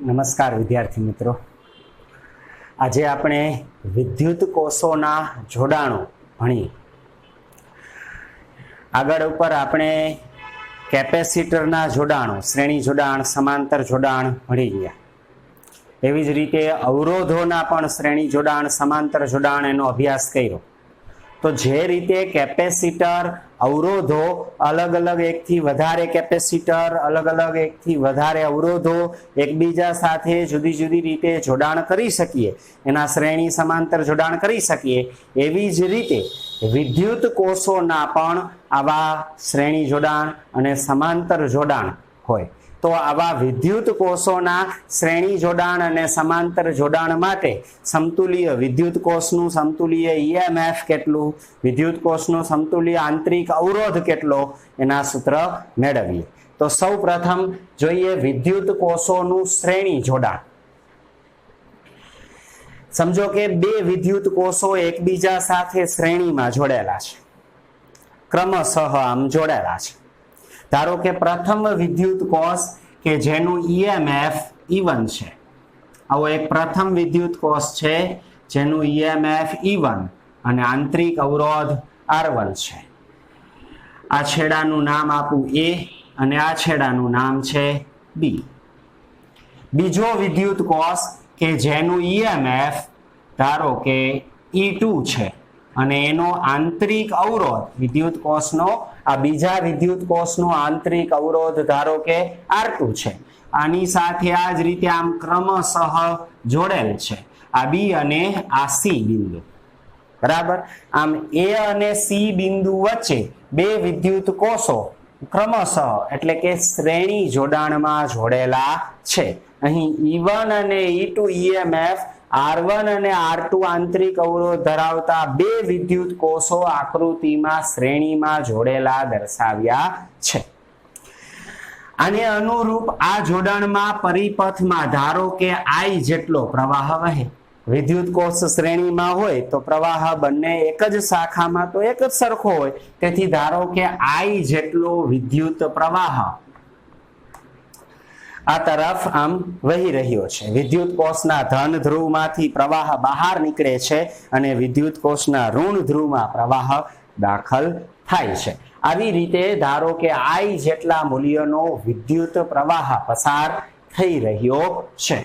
નમસ્કાર વિદ્યાર્થી મિત્રો, આજે આપણે વિદ્યુત કોષોના જોડાણો ભણીએ. આગળ ઉપર આપણે કેપેસિટરના જોડાણો, શ્રેણી જોડાણ, સમાંતર જોડાણ ભણી ગયા. એવી જ રીતે અવરોધોના પણ શ્રેણી જોડાણ, સમાંતર જોડાણ એનો અભ્યાસ કર્યો. તો જે રીતે કેપેસિટર, અવરોધો, અલગ અલગ એકથી વધારે કેપેસિટર, અલગ અલગ એકથી વધારે અવરોધો એકબીજા સાથે જુદી જુદી રીતે જોડાણ કરી શકીએ, એના શ્રેણી સમાંતર જોડાણ કરી શકીએ, એવી જ રીતે વિદ્યુત કોષોના પણ આવા શ્રેણી જોડાણ અને સમાંતર જોડાણ હોય. તો આવા વિદ્યુત કોષોના શ્રેણી જોડાણ અને સમાંતર જોડાણ માટે સમતુલ્ય વિદ્યુત કોષનું સમતુલ્ય EMF કેટલું, વિદ્યુત કોષનો સમતુલ્ય આંતરિક અવરોધ કેટલો, એના સૂત્ર મેળવીએ. તો સૌ પ્રથમ જોઈએ વિદ્યુત કોષોનું શ્રેણી જોડાણ. સમજો કે બે વિદ્યુત કોષો એકબીજા સાથે શ્રેણીમાં જોડેલા છે, ક્રમશઃ આમ જોડેલા છે. ધારો કે પ્રથમ વિદ્યુત કોષ કે જેનું EMF E1 છે, આવો એક પ્રથમ વિદ્યુત કોષ છે જેનું EMF E1 અને આંતરિક અવરોધ R1 છે. આ છેડાનું નામ આપું A અને આ છેડાનું નામ છે B. બીજો વિદ્યુત કોષ કે જેનું EMF ધારો કે E2 છે અને એનો આંતરિક અવરોધ વિદ્યુત કોષનો, આ બીજા વિદ્યુત કોષનો આંતરિક અવરોધ ધારો કે R2 છે. આની સાથે આ જ રીતે આમ ક્રમશઃ જોડેલ છે, આ B અને આ C બિંદુ. બરાબર. આમ A અને C બિંદુ વચ્ચે બે વિદ્યુત કોષો ક્રમશઃ એટલે કે શ્રેણી જોડાણમાં જોડેલા છે. અહીં E1 અને E2 EMF, R1 અને R2 આંતરિક અવરોધ ધરાવતા બે વિદ્યુત કોષો આકૃતિમાં શ્રેણીમાં જોડેલા દર્શાવ્યા છે. આને અનુરૂપ આ જોડાણમાં પરિપથમાં ધારો કે I જેટલો પ્રવાહ વહે. વિદ્યુત કોષ શ્રેણીમાં હોય તો પ્રવાહ બંને એક જ શાખામાં તો એક જ સરખો હોય, તેથી ધારો કે I જેટલો વિદ્યુત પ્રવાહ આ તરફ આમ વહી રહ્યો છે. વિદ્યુત કોષના ધન ધ્રુવમાંથી પ્રવાહ બહાર નીકળે છે અને વિદ્યુત કોષના ઋણ ધ્રુવમાં પ્રવાહ દાખલ થાય છે. આવી રીતે ધારો કે I જેટલા મૂલ્યનો વિદ્યુત પ્રવાહ પસાર થઈ રહ્યો છે.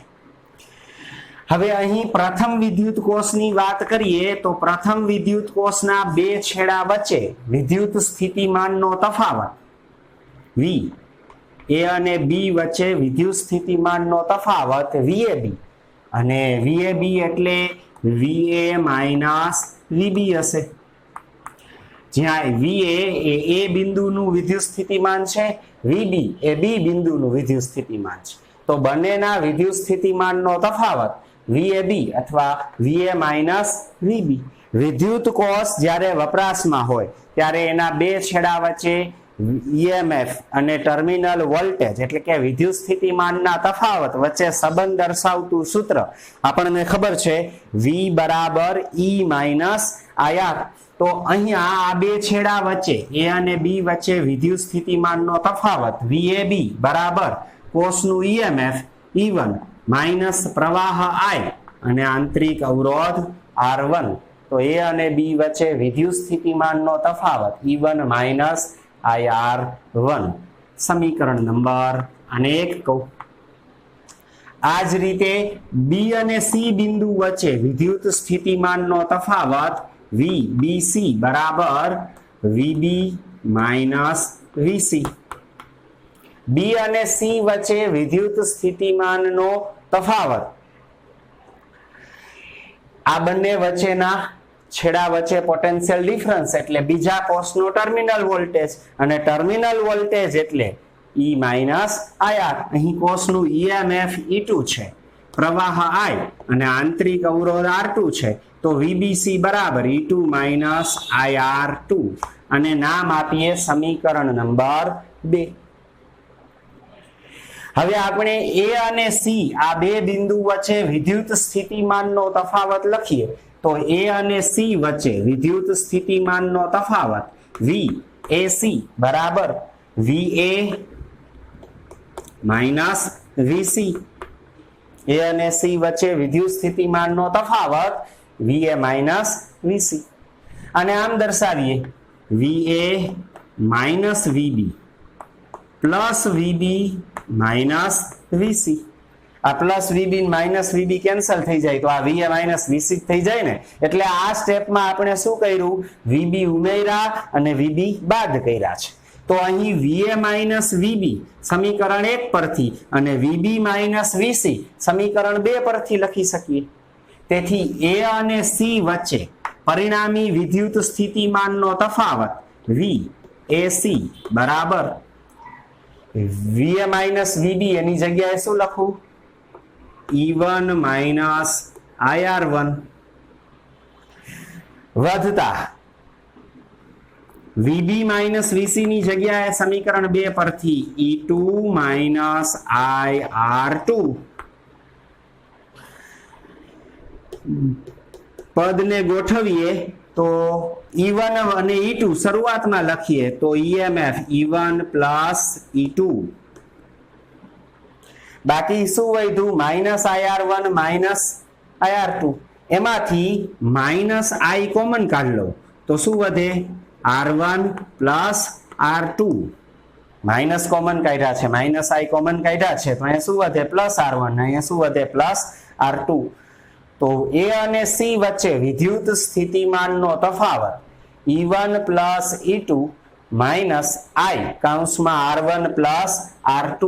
હવે અહીં પ્રથમ વિદ્યુત કોષની વાત કરીએ તો પ્રથમ વિદ્યુત કોષના બે છેડા વચ્ચે વિદ્યુત સ્થિતિમાનનો તફાવત V, A અને B વચ્ચે વિદ્યુત સ્થિતિમાનનો તફાવત VAB, અને VAB એટલે VA માઇનસ VB હશે. જ્યાં VA એ A બિંદુનું વિદ્યુત સ્થિતિમાન છે, VB એ B બિંદુનું વિદ્યુત સ્થિતિમાન છે. તો બંનેના વિદ્યુત સ્થિતિમાનનો તફાવત VAB અથવા VA માઇનસ VB. વિદ્યુત કોષ જ્યારે વપરાશમાં હોય ત્યારે એના બે છેડા વચ્ચે EMF અને ટર્મિનલ વોલ્ટેજ એટલે કે વિદ્યુત સ્થિતિમાનના તફાવત વચ્ચે સંબંધ દર્શાવતું સૂત્ર આપણને ખબર છે, V બરાબર E માઇનસ IR. તો અહીંયા આ બે છેડા વચ્ચે A અને B વચ્ચે વિદ્યુત સ્થિતિમાનનો તફાવત VAB બરાબર કોષનું EMF E1 માઇનસ પ્રવાહ I અને આંતરિક અવરોધ R1. તો A અને B વચ્ચે વિદ્યુત સ્થિતિમાનનો તફાવત E1 માઇનસ IR1. સમીકરણ નંબર અને 1 કહું. આ જ રીતે B અને C બિંદુ વચ્ચે વિદ્યુત સ્થિતિમાનનો તફાવત VBC બરાબર VB માઇનસ VC. B અને C વચ્ચે વિદ્યુત સ્થિતિમાનનો તફાવત આ બંને વચ્ચેના છેડા વચ્ચે પોટેન્શિયલ ડિફરન્સ એટલે બીજા કોષનો ટર્મિનલ વોલ્ટેજ, અને ટર્મિનલ વોલ્ટેજ એટલે E માઇનસ IR. અહીં કોષનું EMF E2 છે, પ્રવાહ I અને આંતરિક અવરોધ R2 છે. તો VBC બરાબર E2 માઇનસ IR2 અને નામ આપીએ સમીકરણ નંબર 2. હવે આપણે A અને C આ બે બિંદુ વચ્ચે વિદ્યુત સ્થિતિમાનનો તફાવત લખીએ. તો A અને C વચ્ચે વિદ્યુત સ્થિતિમાનનો તફાવત VAC બરાબર VA માઇનસ VC. એ અને સી વચ્ચે વિદ્યુત સ્થિતિમાનનો તફાવત VA માઇનસ VC. અને આમ દર્શાવીએ VA minus VB plus VB minus VC. આ plus VB minus VB cancel થઈ જાય તો આ VA માઇનસ VC થઈ જાય ને. એટલે આ સ્ટેપમાં આપણે શું કર્યું, VB ઉમેર્યા અને VB બાદ કર્યા છે. તો અહીં VA માઇનસ VB સમીકરણ 1 પરથી અને VB માઇનસ VC સમીકરણ 2 પરથી લખી શકીએ. તેથી A અને C વચ્ચે પરિણામી વિદ્યુત સ્થિતિમાનનો તફાવત VAC બરાબર VA માઇનસ VB એની જગ્યાએ શું લખું, E1 માઇનસ IR1 વધતા VB માઇનસ VC ની જગ્યાએ સમીકરણ 2 પરથી E2 માઇનસ IR2 પદને ગોઠવીએ તો E1 અને E2 શરૂઆતમાં લખીએ તો EMF E1 પ્લસ E2 બાકી શું વધ્યું માઇનસ IR1 માઇનસ IR2 એમાંથી માઇનસ I કોમન કાઢ લો તો શું વધે R1 plus R2 minus common કાઢ્યા છે માઇનસ I કોમન કાઢ્યા છે તો અહીંયા શું વધે પ્લસ R1 અહીંયા શું વધે પ્લસ R2. તો A અને C વચ્ચે વિદ્યુત સ્થિતિમાનનો તફાવત E1 plus E2 minus I કૌંસમાં R1 પ્લસ R2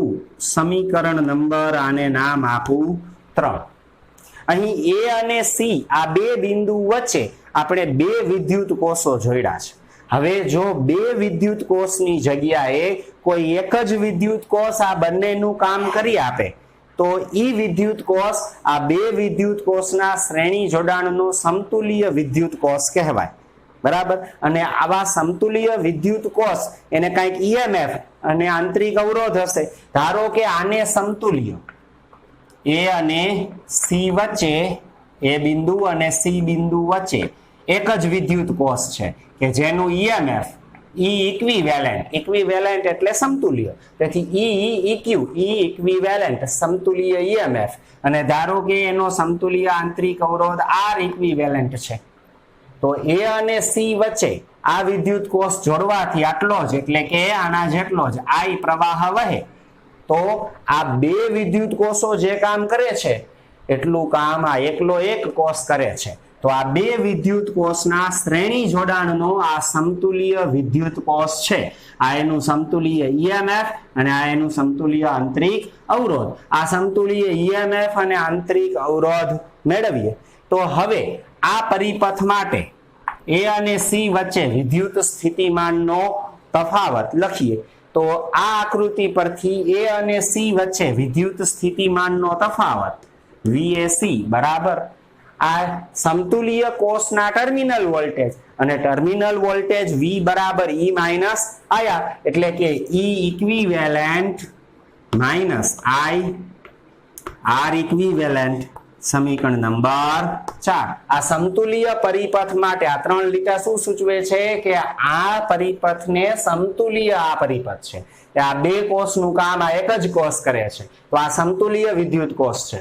સમીકરણ નંબર આને નામ આપું 3. અહીં A અને C આ બે બિંદુ વચ્ચે આપણે બે વિદ્યુત કોષો જોડ્યા છે. હવે જો બે વિદ્યુત કોષની જગ્યાએ કોઈ એક જ વિદ્યુત કોષ આ બંનેનું કામ કરી આપે તો ઈ વિદ્યુત કોષ આ બે વિદ્યુત કોષના શ્રેણી જોડાણનો સમતુલ્ય વિદ્યુત કોષ કહેવાય. બરાબર. અને આવા સમતુલ્ય વિદ્યુત કોષ એને કંઈક EMF અને આંતરિક અવરોધ હશે. ધારો કે આને સમતુલ્ય A અને C વચ્ચે A બિંદુ અને C બિંદુ વચ્ચે એક જ વિદ્યુત કોષ છે કે જેનું EMF ઇક્વિવેલેન્ટ એટલે સમતુલ્ય. તેથી ઇક્વિવેલેન્ટ સમતુલ્ય EMF અને ધારો કે એનો સમતુલ્ય આંતરિક અવરોધ R ઇક્વિવેલેન્ટ છે. તો A અને C વચ્ચે આ વિદ્યુત કોષ જોડવાથી આટલો જ એટલે કે આના જેટલો જ I પ્રવાહ વહે. તો આ બે વિદ્યુત કોષો જે કામ કરે છે એટલું કામ આ એકલો એક કોષ કરે છે. તો આ બે વિદ્યુત કોષના શ્રેણી જોડાણનો આ સમતુલ્ય વિદ્યુત કોષ છે. આ એનું સમતુલ્ય EMF અને આ એનું સમતુલ્ય આંતરિક અવરોધ. આ સમતુલ્ય EMF અને આંતરિક અવરોધ મેળવીએ તો હવે આ પરિપથ માટે A અને C વચ્ચે વિદ્યુત સ્થિતિમાનનો તફાવત લખીએ તો આ આકૃતિ પરથી A અને C વચ્ચે વિદ્યુત સ્થિતિમાનનો તફાવત VAC બરાબર આ સમતુલ્ય કોષના ટર્મિનલ વોલ્ટેજ અને ટર્મિનલ વોલ્ટેજ V બરાબર E માઇનસ IR એટલે કે E equivalent minus I R equivalent સમીકરણ નંબર 4. આ સમતુલ્ય પરિપથ માટે આ 3 લીટા શું સૂચવે છે કે આ પરિપથને સમતુલ્ય આ પરિપથ છે. આ બે કોષનું કામ આ એક જ કોષ કરે છે. તો આ સમતુલ્ય વિદ્યુત કોષ છે.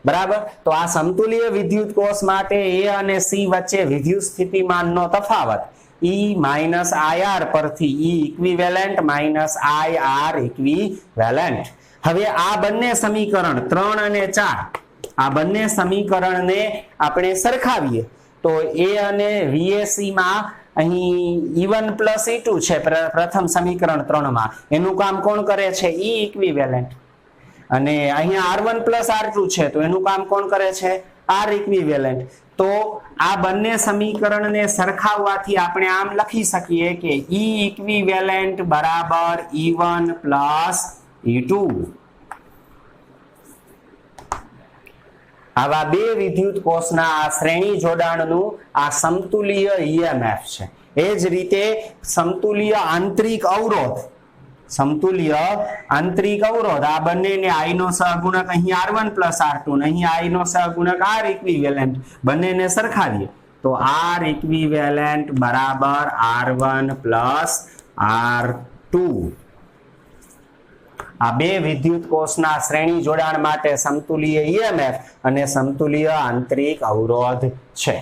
બરાબર. તો આ સમતુલ્ય વિદ્યુત કોષ માટે A અને C વચ્ચે વિદ્યુત સ્થિતિમાનનો તફાવત E માઇનસ IR પરથી E equivalent minus IR equivalent. હવે આ બંને સમીકરણ 3 અને 4 આ બંને સમીકરણને આપણે સરખાવીએ તો A અને VAC માં અહીં E1 પ્લસ E2 છે પ્રથમ સમીકરણ 3 માં એનું કામ કોણ કરે છે E ઇક્વિવેલેન્ટ અને અહીંયા R1 પ્લસ R2 છે તો એનું કામ કોણ કરે છે R ઇક્વિવેલેન્ટ. તો આ બંને સમીકરણને સરખાવવાથી આપણે આમ લખી શકીએ કે E ઇક્વિવેલેન્ટ બરાબર E1 પ્લસ E2. આવા બે વિદ્યુત કોષના આ શ્રેણી જોડાણનું આ સમતુલ્ય EMF છે. એ જ રીતે સમતુલ્ય આંતરિક અવરોધ આ બંનેને I નો સહગુણક અહીં R1 પ્લસ R2 ને અહીં I નો સહગુણક R ઇક્વિવેલેન્ટ બંનેને સરખાવીએ તો R ઇક્વિવેલેન્ટ બરાબર R1 પ્લસ R2. આ બે વિદ્યુત કોષના શ્રેણી જોડાણ માટે સમતુલ્ય ઈએમએફ અને સમતુલ્ય આંતરિક અવરોધ છે.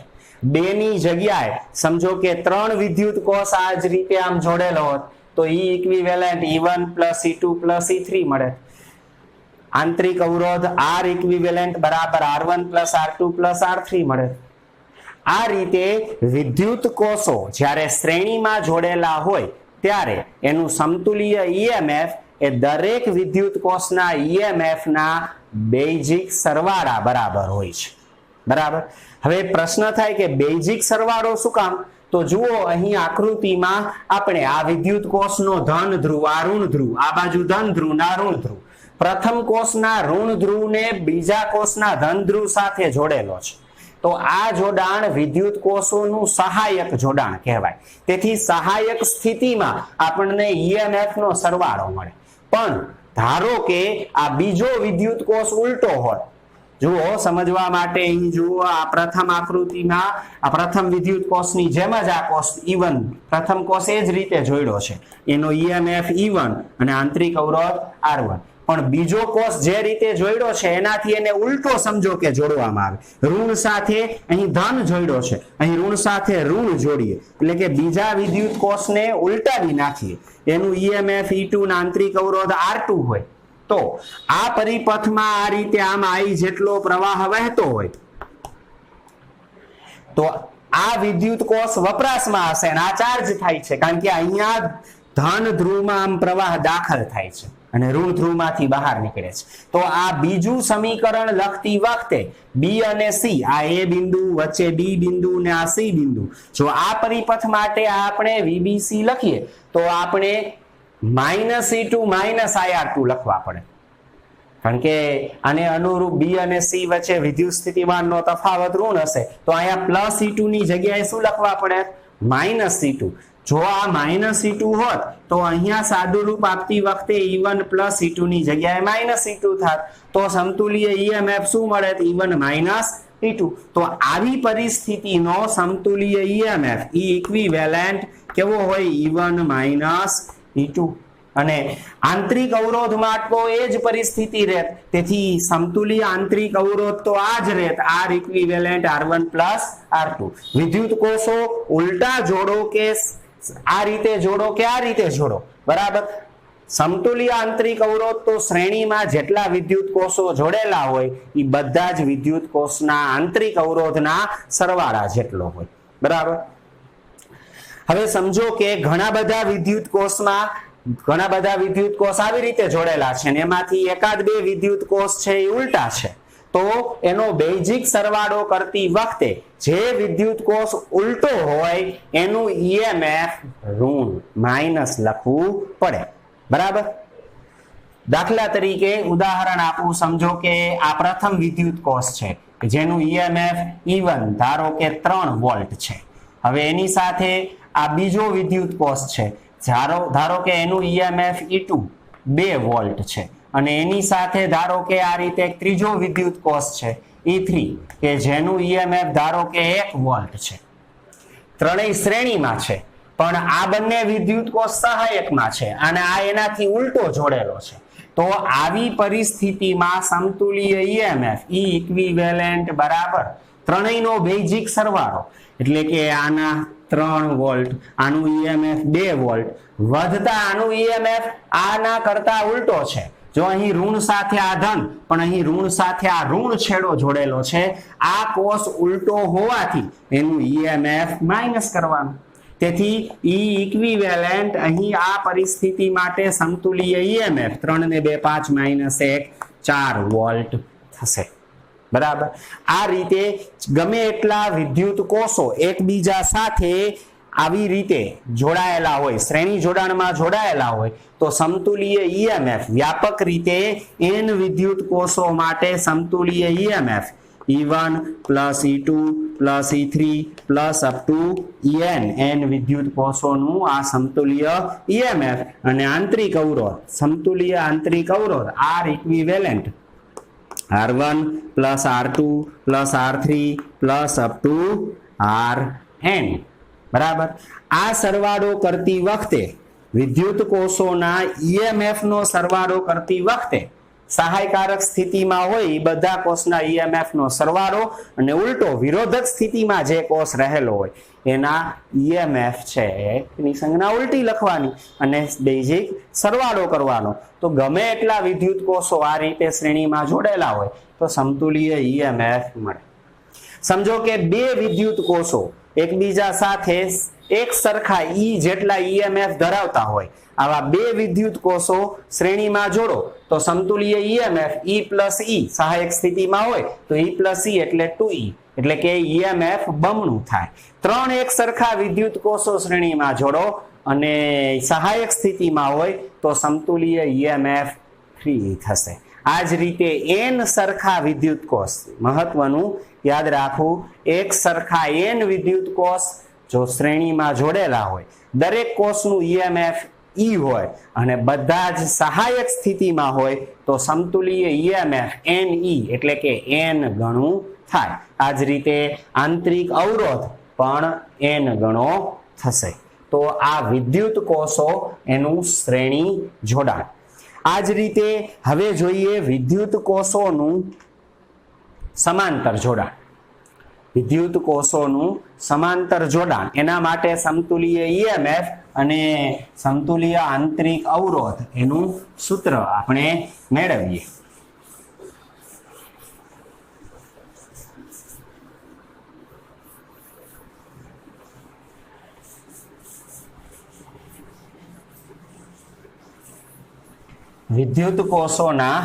બેની જગ્યાએ સમજો કે 3 વિદ્યુત કોષ આ જ રીતે આમ જોડેલો હોત તો E equivalent E1 + E2 + E3 મળે. આંતરિક અવરોધ R ઇક્વિવેલેન્ટ બરાબર R1 + R2 + R3 મળે. આ રીતે વિદ્યુત કોષો જ્યારે શ્રેણીમાં જોડેલા હોય ત્યારે એનું સમતુલ્ય ઈએમએફ એ દરેક વિદ્યુત કોષના ઈએમએફ ના બેઝિક સરવાળા બરાબર હોય છે. બરાબર. હવે પ્રશ્ન થાય કે બેઝિક સરવાળો શું કામ? તો જુઓ અહીં આકૃતિમાં આપણે આ વિદ્યુત કોષનો ધન ધ્રુવ, આ ઋણ ધ્રુવ, આ બાજુ ધન ધ્રુવ ના ઋણ ધ્રુવ, પ્રથમ કોષના ઋણ ધ્રુવને બીજા કોષના ધન ધ્રુવ સાથે જોડેલો છે. તો આ જોડાણ વિદ્યુત કોષોનું સહાયક જોડાણ કહેવાય. તેથી સહાયક સ્થિતિમાં આપણને ઈએમએફ નો સરવાળો મળે. પણ ધારો કે આ બીજો વિદ્યુત કોષ ઉલટો હોય, જુઓ સમજવા માટે અહીં જુઓ આ પ્રથમ આકૃતિમાં આ પ્રથમ વિદ્યુત કોષની જેમ જ આ કોષ E1 પ્રથમ કોષ એ જ રીતે જોડ્યો છે, એનો ઈએમએફ E1 અને આંતરિક અવરોધ R1. પણ બીજો કોષ જે રીતે જોડ્યો છે એનાથી એને ઉલટો સમજો કે જોડવામાં આવે. ઋણ સાથે અહીં ધન જોડ્યો છે, અહીં ઋણ સાથે ઋણ જોડીએ એટલે કે બીજા વિદ્યુત કોષને ઉલટાવી નાખીએ, એનું ઈએમએફ E2 ના આંતરિક અવરોધ R2 હોય. તો આ પરિપથમાં આ રીતે આમ I જેટલો પ્રવાહ વહેતો હોય તો આ વિદ્યુત કોષ વપરાશમાં હશે અને આ ચાર્જ થાય છે, કારણ કે અહીંયા ધન ધ્રુવમાં આમ પ્રવાહ દાખલ થાય છે અને ઋણ ધ્રુવમાંથી બહાર નીકળે છે. તો આ બીજું સમીકરણ લખતી વખતે B અને C, આ A બિંદુ વચ્ચે B બિંદુ ને આ C બિંદુ, જો આ પરિપથ માટે આપણે VBC લખીએ તો આપણે -E2 -IR2 લખવા પડે, કારણ કે આને અનુરૂપ B અને C વચ્ચે વિદ્યુત સ્થિતિમાનનો તફાવત ઋણ હશે. તો અહીંયા +E2 ની જગ્યાએ શું લખવા પડે? -E2. જો આ -E2 હોત તો અહીંયા સાદું રૂપ આપતી વખતે E1 + E2 ની જગ્યાએ -E2 થાત. તો સમતુલ્ય ઈએમએફ શું મળે? E1 - E2. તો આવી પરિસ્થિતિનો સમતુલ્ય ઈએમએફ E ઇક્વિવેલેન્ટ કેવો હોય? E1 - E2. અને આંતરિક અવરોધમાં તો એ જ પરિસ્થિતિ રહેત. તેથી સમતુલ્ય આંતરિક અવરોધ તો આ જ રહેત, R ઇક્વિવેલેન્ટ R1 + R2. વિદ્યુત કોષો ઉલટા જોડો કે આ રીતે જોડો કે આ રીતે જોડો, બરાબર. સમતુલ્ય આંતરિક અવરોધ તો શ્રેણીમાં જેટલા વિદ્યુત કોષો જોડેલા હોય એ બધા જ વિદ્યુત કોષના આંતરિક અવરોધના સરવાળા જેટલો હોય, બરાબર. હવે સમજો કે ઘણા બધા વિદ્યુત કોષ આવી રીતે જોડેલા છે અને એમાંથી એકાદ બે વિદ્યુત કોષ છે એ ઉલટા છે. તો એનો બેઝિક સરવાળો કરતી વખતે જે વિદ્યુત કોષ ઉલટો હોય એનું ઈએમએફ ઋણ માઇનસ લખવું પડે, બરાબર. દાખલા તરીકે ઉદાહરણ આપું. સમજો કે આ પ્રથમ વિદ્યુત કોષ છે જેનું ઈએમએફ E1 ધારો કે 3 વોલ્ટ છે. હવે એની સાથે આ બીજો વિદ્યુત કોષ છે, ધારો કે એનું ઈએમએફ E2 2 વોલ્ટ છે અને એની સાથે ધારો કે આ રીતે એક ત્રીજો વિદ્યુત કોષ છે E3 કે જેનું ઈએમએફ ધારો કે 1 વોલ્ટ છે. ત્રણેય શ્રેણીમાં છે પણ આ બંને વિદ્યુત કોષ સહાયકમાં છે અને આ એનાથી ઉલટો જોડેલો છે. તો આવી પરિસ્થિતિમાં સમતુલ્ય ઈએમએફ E ઇક્વિવેલેન્ટ બરાબર ત્રણેયનો બેઝિક સરવાળો, એટલે કે આના 3 વોલ્ટ, આનું ઈએમએફ 2 વોલ્ટ, વધતા આનું ઈએમએફ આના કરતા ઉલટો છે. જો અહીં ઋણ સાથે આ ધન, પણ અહીં ઋણ સાથે આ ઋણ છેડો જોડેલો છે, આ કોષ ઉલટો હોવાથી એનું ઈએમએફ માઇનસ કરવાનું. તેથી E ઇક્વિવેલેન્ટ અહીં આ પરિસ્થિતિ માટે સમતુલ્ય ઈએમએફ 3 ને 2 5 -1 4 વોલ્ટ થશે, બરાબર. આ રીતે ગમે એટલા વિદ્યુત કોષો એકબીજા સાથે આવી રીતે જોડાયેલા હોય, શ્રેણી જોડાણમાં જોડાયેલા હોય તો સમતુલ્ય ઈએમએફ વ્યાપક રીતે n વિદ્યુત કોષો માટે સમતુલ્ય EMF E1 + E2 + E3 + up to n વિદ્યુત કોષોનું આ સમતુલ્ય ઈએમએફ અને આંતરિક અવરોધ, સમતુલ્ય આંતરિક અવરોધ R equivalent R1 + R2 + R3 + up to Rn, બરાબર. આ સરવાળો કરતી વખતે વિદ્યુત કોષોના ઈએમએફ નો સરવાળો કરતી વખતે સહાયકારક સ્થિતિમાં હોય એ બધા કોષના ઈએમએફ નો સરવાળો અને ઉલટો વિરોધક સ્થિતિમાં જે કોષ રહેલો હોય એના ઈએમએફ છે એની સંજ્ઞા ઉલટી લખવાની અને બેઝિક સરવાળો કરવાનો. તો ગમે એટલા વિદ્યુત કોષો આ રીતે શ્રેણીમાં જોડેલા હોય તો સમતુલ્ય ઈએમએફ મળે. સમજો કે બે વિદ્યુત કોષો એકબીજા સાથે એક સરખા ઈ જેટલા ઈએમએફ ધરાવતા હોય, આવા બે વિદ્યુત કોષો શ્રેણીમાં જોડો તો સમતુલ્ય ઈએમએફ ઈ પ્લસ ઈ સહાયક સ્થિતિમાં હોય તો ઈ પ્લસ ઈ એટલે 2e એટલે કે ઈએમએફ બમણું થાય. ત્રણ એક સરખા વિદ્યુત કોષો શ્રેણીમાં જોડો અને સહાયક સ્થિતિમાં હોય તો સમતુલ્ય ઈએમએફ 3e થશે. આ જ રીતે n સરખા વિદ્યુત કોષ, મહત્વનું યાદ રાખવું, એક સરખા n વિદ્યુત કોષ જો શ્રેણીમાં જોડેલા હોય, દરેક કોષનું ઈએમએફ ઈ હોય અને બધા જ સહાયક સ્થિતિમાં હોય તો સમતુલ્ય ઈએમએફ ne એટલે કે n ગણું થાય. આ જ રીતે આંતરિક અવરોધ પણ n ગણો થશે. તો આ વિદ્યુત કોષો એનું શ્રેણી જોડાણ. આ જ રીતે હવે જોઈએ વિદ્યુત કોષોનું સમાંતર જોડાણ. વિદ્યુત કોષોનું સમાંતર જોડાણ એના માટે સમતુલ્ય ઈએમએફ અને સમતુલ્ય આંતરિક અવરોધ એનું સૂત્ર આપણે મેળવીએ. વિદ્યુત કોષોના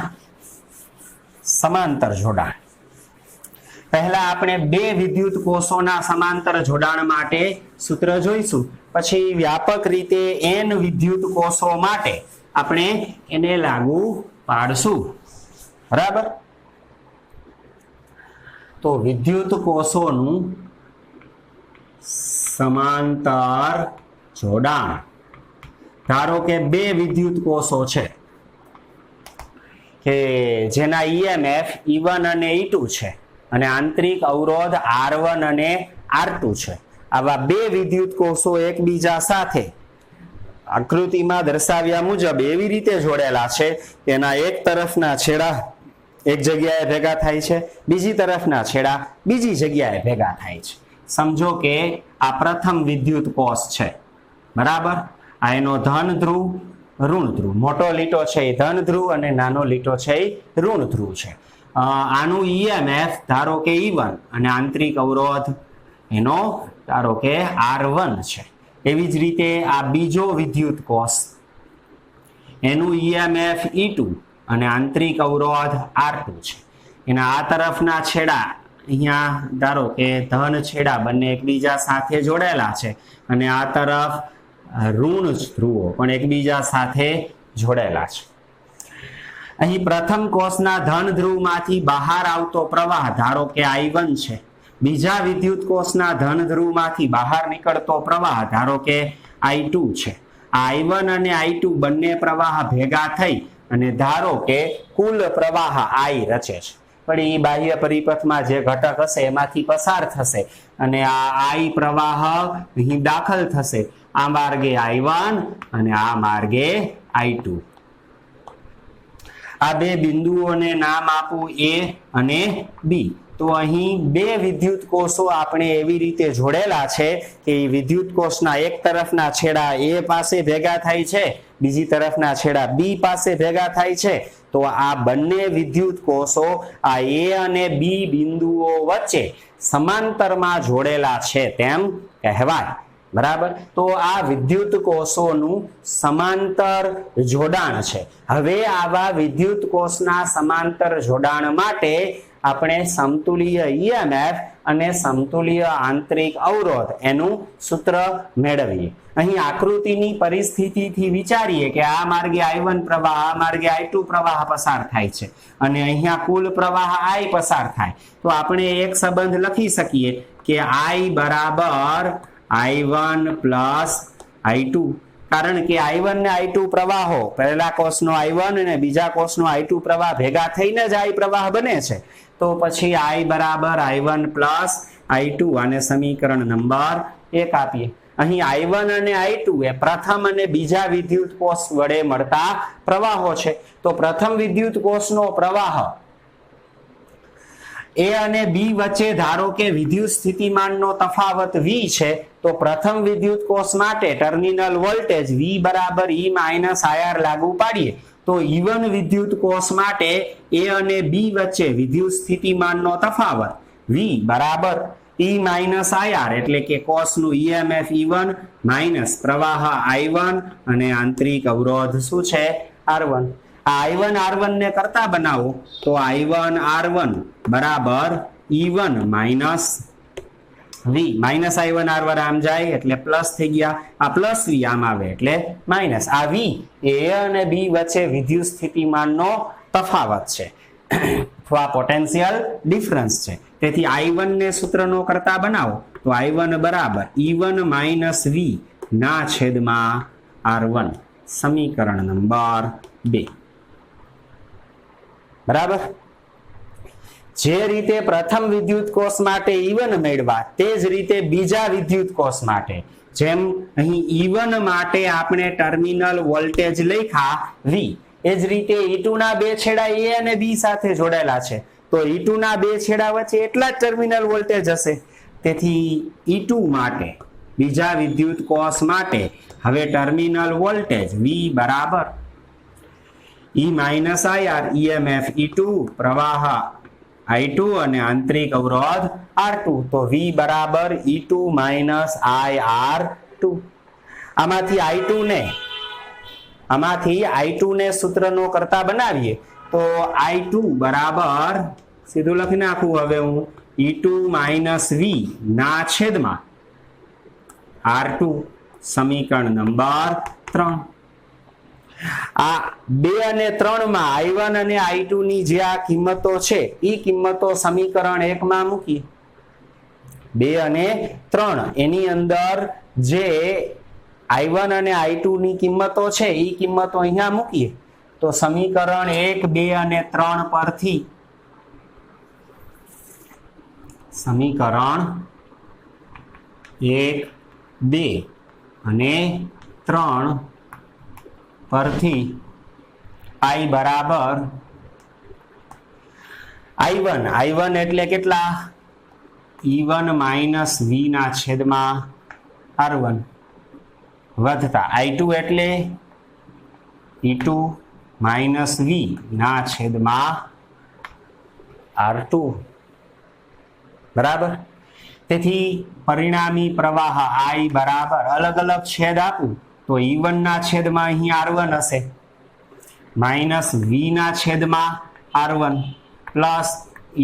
સમાંતર જોડાણ. પહેલા આપણે બે વિદ્યુત કોષોના સમાંતર જોડાણ માટે સૂત્ર જોઈશું, પછી વ્યાપક રીતે n વિદ્યુત કોષો માટે આપણે એને લાગુ પાડશું. બરાબર? તો વિદ્યુત કોષોનું સમાંતર જોડાણ. ધારો કે બે વિદ્યુત કોષો છે કે જેના ઈએમએફ E1 અને E2 છે અને આંતરિક અવરોધ R1 અને R2 છે. આવા બે વિદ્યુત કોષો એકબીજા સાથે આકૃતિમાં દર્શાવ્યા મુજબ એવી રીતે જોડેલા છે કે એના એક તરફના છેડા એક જગ્યાએ ભેગા થાય છે, બીજી તરફના છેડા બીજી જગ્યાએ ભેગા થાય છે. સમજો કે આ પ્રથમ વિદ્યુત કોષ છે. બરાબર? આ એનો ધન ધ્રુવ ઋણ ધ્રુવ, મોટો લીટો છે એ ધન ધ્રુવ અને નાનો લીટો છે એ ઋણ ધ્રુવ છે. આનું ઈએમએફ ધારો કે E1 અને આંતરિક અવરોધ એનો ધારો કે R1 છે. એવી જ રીતે આ બીજો વિદ્યુત કોષ એનું ઈએમએફ E2 અને આંતરિક અવરોધ R2 છે. એના આ તરફના છેડા અહીંયા ધારો કે ધન છેડા બંને એકબીજા સાથે જોડેલા છે અને આ તરફ ઋણ ધ્રુવો પણ એકબીજા સાથે જોડેલા છે. અહીં પ્રથમ કોષના ધન ધ્રુવમાંથી બહાર આવતો પ્રવાહ ધારો કે I1 છે. બીજા વિદ્યુત કોષના ધન ધ્રુવમાંથી બહાર નીકળતો પ્રવાહ ધારો કે I2 છે. આ I1 અને I2 બંને પ્રવાહ ભેગા થઈ અને ધારો કે કુલ પ્રવાહ I રચે છે. પણ એ બાહ્ય પરિપથમાં જે ઘટક હશે એમાંથી પસાર થશે અને આ I પ્રવાહ અહીં દાખલ થશે. આ માર્ગે I1 અને આ માર્ગે I2. આ બે બિંદુઓને નામ આપું A અને B. તો અહીં બે વિદ્યુત કોષો આપણે એવી રીતે જોડેલા છે કે વિદ્યુત કોષના એક તરફના છેડા A પાસે ભેગા થાય છે, બીજી તરફના છેડા B પાસે ભેગા થાય છે. તો આ બંને વિદ્યુત કોષો આ A અને B બિંદુઓ વચ્ચે સમાંતરમાં જોડેલા છે તેમ કહેવાય. બરાબર? તો આ વિદ્યુત કોષોનું સમાંતર જોડાણ છે. હવે આવા વિદ્યુત કોષના સમાંતર જોડાણ માટે આપણે સમતુલ્ય ઈએમએફ અને સમતુલ્ય આંતરિક અવરોધ એનું સૂત્ર મેળવીએ. અહીં આકૃતિની પરિસ્થિતિથી વિચારીએ કે આ માર્ગે I1 પ્રવાહ, આ માર્ગે I2 પ્રવાહ પસાર થાય છે અને અહીંયા કુલ પ્રવાહ I પસાર થાય. તો આપણે એક સંબંધ લખી શકીએ કે I બરાબર I1 પ્લસ I2. કારણ કે I1 ને I2 પ્રવાહો, પહેલા કોષનો I1 અને બીજા કોષનો I2 પ્રવાહ ભેગા થઈને જ I પ્રવાહ બને છે. તો પછી I બરાબર I1 પ્લસ I2 આને સમીકરણ નંબર 1 આપીએ. અહીં I1 અને I2 એ પ્રથમ અને બીજા વિદ્યુત કોષ વડે મળતા પ્રવાહો છે. તો પ્રથમ વિદ્યુત કોષનો પ્રવાહ A અને B વચ્ચે ધારો કે વિદ્યુત સ્થિતિમાનનો તફાવત V છે, તો પ્રથમ વિદ્યુત કોષ માટે ટર્મિનલ વોલ્ટેજ V બરાબર E માઇનસ IR લાગુ પાડીએ તો E1 વિદ્યુત કોષ માટે A અને B વચ્ચે વિદ્યુત સ્થિતિમાનનો તફાવત V બરાબર E માઇનસ IR એટલે કે કોષનું EMF E1 માઇનસ પ્રવાહ I1 અને આંતરિક અવરોધ શું છે R1. આ I1 R1 ને કરતા બનાવો તો I1 R1 બરાબર E1 minus V minus I1 R1 આમ જાય એટલે પ્લસ થઈ ગયા, આ પ્લસ V આમ આવે એટલે માઇનસ. આ V એ A અને B વચ્ચે વિદ્યુત સ્થિતિમાનનો તફાવત છે અથવા પોટેન્શિયલ ડિફરન્સ છે. તેથી I1 ને સૂત્રનો કરતા બનાવો તો I1 બરાબર E1 માઇનસ V ના છેદમાં R1 સમીકરણ નંબર 2. બરાબર. જે રીતે પ્રથમ વિદ્યુત કોષ માટે E1 મેળવા તે જ રીતે બીજા વિદ્યુત કોષ માટે જેમ અહીં E1 માટે આપણે ટર્મિનલ વોલ્ટેજ લખ્યા V, એ જ રીતે E2 ના બે છેડા A અને B સાથે જોડાયેલા છે તો E2 ના બે છેડા વચ્ચે એટલા જ ટર્મિનલ વોલ્ટેજ હશે. તેથી E2 માટે બીજા વિદ્યુત કોષ માટે હવે ટર્મિનલ વોલ્ટેજ V બરાબર E minus IR EMF E2 પ્રવાહ I2 અને આંતરિક અવરોધ R2 તો V બરાબર E2 માઇનસ IR2. આમાંથી I2 ને સૂત્રનો કરતા બનાવીએ તો I2 બરાબર સીધું લખી નાખું હવે હું E2 માઇનસ V ના છેદમાં R2 સમીકરણ નંબર 3. આ 2 અને 3 માં I1 અને I2 ની જે આ કિંમતો છે એ કિંમતો સમીકરણ 1 માં મૂકી 2 અને 3 એની અંદર જે I1 અને I2 ની કિંમતો છે એ કિંમતો અહીંયા મૂકીએ તો સમીકરણ 1, 2 અને 3 પરથી સમીકરણ 1, 2 અને 3 પરથી I બરાબર I1 એટલે કેટલા E1 માઇનસ V ના છેદમાં R1 વધતા I2 એટલે E2 માઇનસ V ના છેદમાં R2 બરાબર. તેથી પરિણામી પ્રવાહ I બરાબર અલગ અલગ છેદ આપું તો E1 ના છેદમાં અહીં R1 હશે માઇનસ V ના છેદમાં R1 પ્લસ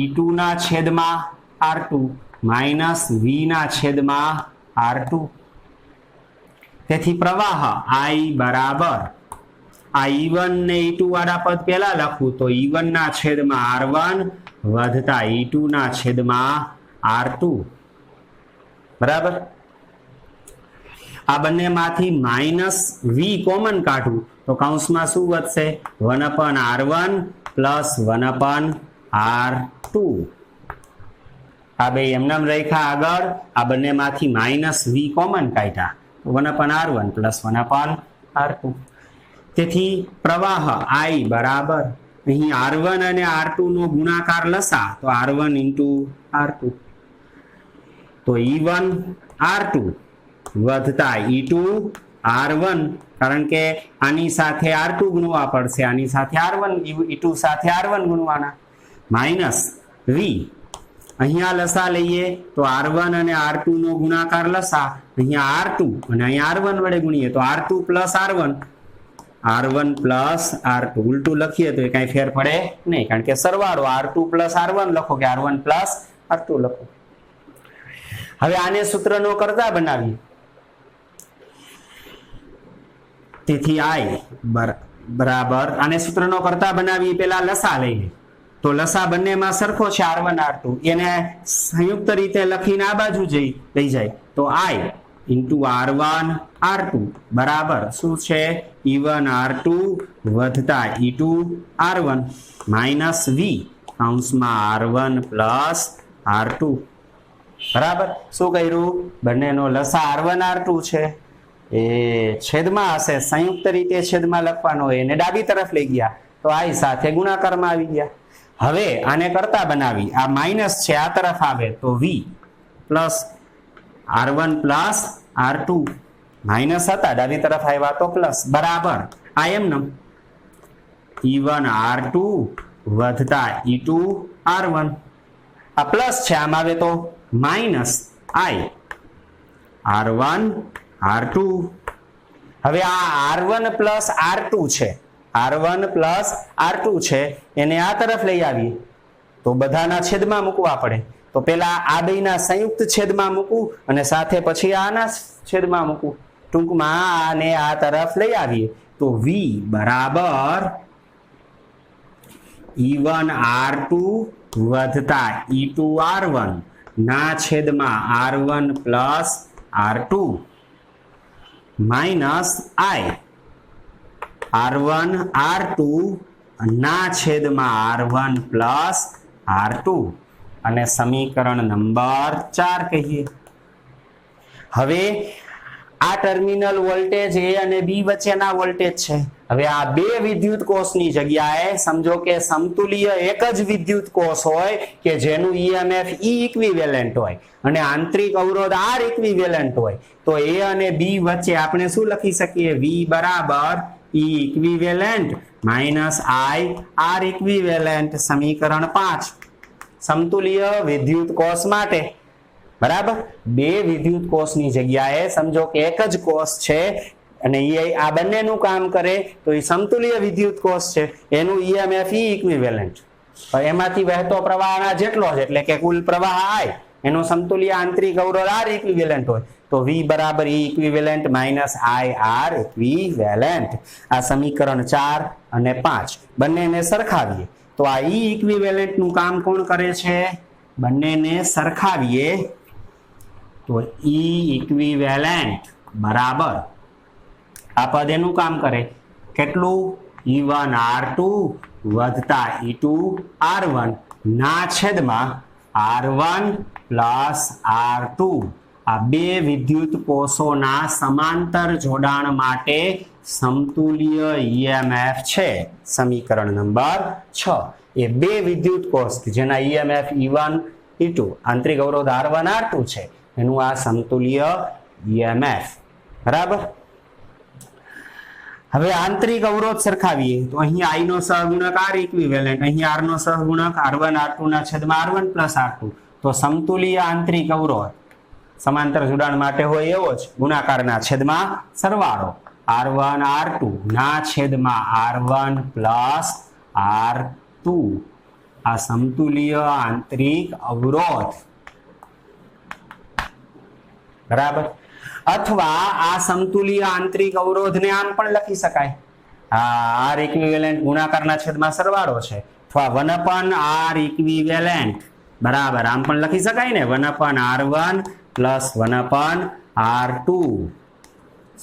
E2 ના છેદમાં R2 માઇનસ V ના છેદમાં R2. તેથી પ્રવાહ I બરાબર આ E1 ને E2 વાળા પદ પહેલા લખું તો E1 ના છેદમાં R1 વધતા E2 ના છેદમાં R2 બરાબર. આ બંનેમાંથી માઇનસ V કોમન કાઢું તો કૌંસમાં શું વધશે 1/R1 પ્લસ 1/R2. આ બે એમનામ રેખા આગળ આ બંનેમાંથી માઇનસ V કોમન કાઢ્યા 1/R1 પ્લસ 1/R2. તેથી પ્રવાહ I બરાબર અહીં R1 અને R2 નો ગુણાકાર લસા તો R1 into R2 તો E1 R2 વધતા E2 R1 કારણ કે આની સાથે R2 ગુણવા પડશે, આની સાથે R1 E2 સાથે R1 ગુણવાના માઇનસ V અહીંયા લસા લઈએ તો R1 અને R2 નો ગુણાકાર લસા અહીંયા R2 અને અહીંયા R1 વડે ગુણીએ તો R2 plus R1 plus R2 ઉલટું લખીએ તો એ કઈ ફેર પડે નહીં કારણ કે સરવાળો R2 પ્લસ R1 લખો કે R1 પ્લસ R2 લખો. હવે આને સૂત્રનો કરતા બનાવીએ તેથી I બરાબર આને સૂત્રનો કરતા બનાવીએ પેલા લસા લઈએ તો લસા બંનેમાં સરખો છે R1 R2 એને સંયુક્ત રીતે લખીને આ બાજુ લઈ જાય તો I into R1 R2 બરાબર શું છે E1 R2 વધતા E2 R1 માઇનસ V કૌંસમાં R1 પ્લસ R2 બરાબર. શું કર્યું? બંનેનો લસા R1 R2 છે એ છેદમાં હશે, સંયુક્ત રીતે છેદમાં લખવાનો હોય એને ડાબી તરફ લઈ ગયા તો I સાથે ગુણાકારમાં આવી ગયા. હવે આને કરતા બનાવી, આ માઇનસ છે આ તરફ આવે તો V plus R1 plus R2, minus હતા ડાબી તરફ આવ્યા તો પ્લસ, બરાબર આ એમને E1 R2 વધતા E2 R1, આ પ્લસ છે આમ આવે તો માઇનસ I R1 R2. હવે આ R1 પ્લસ R2 છે, R1 પ્લસ R2 છે એને આ તરફ લઈ આવીએ તો બધાના છેદમાં મૂકવા પડે. તો પેલા આ બેયના સંયુક્ત છેદમાં મૂકવું અને સાથે પછી આના છેદમાં મૂકવું. ટૂંકમાં આને આ તરફ લઈ આવીએ તો V બરાબર E1 R2 વધતા E2 R1 ના છેદમાં R1 plus R2 minus I R1 R2 ના છેદમાં R1 પ્લસ R2 અને સમીકરણ નંબર 4 કહીએ. હવે આ ટર્મિનલ વોલ્ટેજ A અને B વચ્ચેના વોલ્ટેજ છે. હવે આ બે વિદ્યુત કોષની જગ્યાએ સમજો કે સમતુલ્ય એક જ વિદ્યુત કોષ હોય કે જેનું EMF E ઇક્વિવેલેન્ટ હોય અને આંતરિક અવરોધ R ઇક્વિવેલેન્ટ હોય તો A અને B વચ્ચે આપણે શું લખી શકીએ? V બરાબર E equivalent minus I R equivalent. સમીકરણ 5 સમતુલ્ય વિદ્યુત કોષ માટે, બરાબર. બે વિદ્યુત કોષની જગ્યાએ સમજો કે એક જ કોષ છે અને એ આ બંનેનું કામ કરે તો એ સમતુલ્ય વિદ્યુત કોષ છે, એનું EMF E ઇક્વિવેલેન્ટ, એમાંથી વહેતો પ્રવાહના જેટલો જ એટલે કે કુલ પ્રવાહ I એનો સમતુલ્ય આંતરિક અવરોધ R ઇક્વિવેલેન્ટ હોય તો V બરાબર E equivalent minus I R equivalent. આ સમીકરણ 4 અને 5 બંનેને સરખાવીએ તો આ E ઇક્વિવેલેન્ટ નું કામ કોણ કરે છે? બંનેને સરખાવીએ તો E ઇક્વિવેલેન્ટ બરાબર આ પદ એનું કામ કરે કેટલું? E1 R2 વધતા E2 R1 ના છેદમાં R1 પ્લસ R2. આ બે વિદ્યુત કોષોના સમાંતર જોડાણ માટે સમતુલ્ય EMF છે. સમીકરણ નંબર 6 એ બે વિદ્યુત કોષ જેના EMF E1 E2 આંતરિક અવરોધ R1 R2 છે એનું આ સમતુલ્ય EMF, બરાબર. હવે આંતરિક અવરોધ સરખાવીએ તો અહીં I નો સહગુણક R ઇક્વિવેલેન્ટ, અહીં R નો સહગુણક R1 R2 ના છેદમાં R1 પ્લસ R2. તો સમતુલ્ય આંતરિક અવરોધ સમાંતર જોડાણ માટે હોય એવો જ ગુણાકારના છેદમાં સરવાળો R1 R2 ના છેદમાં R1 પ્લસ R2 આ સમતુલ્ય આંતરિક અવરોધ, બરાબર. અથવા આ સમતુલ્ય આંતરિક અવરોધને આમ પણ લખી શકાય, R ઇક્વિવેલેન્ટ ગુણાકારના છેદમાં સરવાળો છે અથવા 1/R ઇક્વિવેલેન્ટ, બરાબર આમ પણ લખી શકાય ને 1/R1 પ્લસ 1/R2.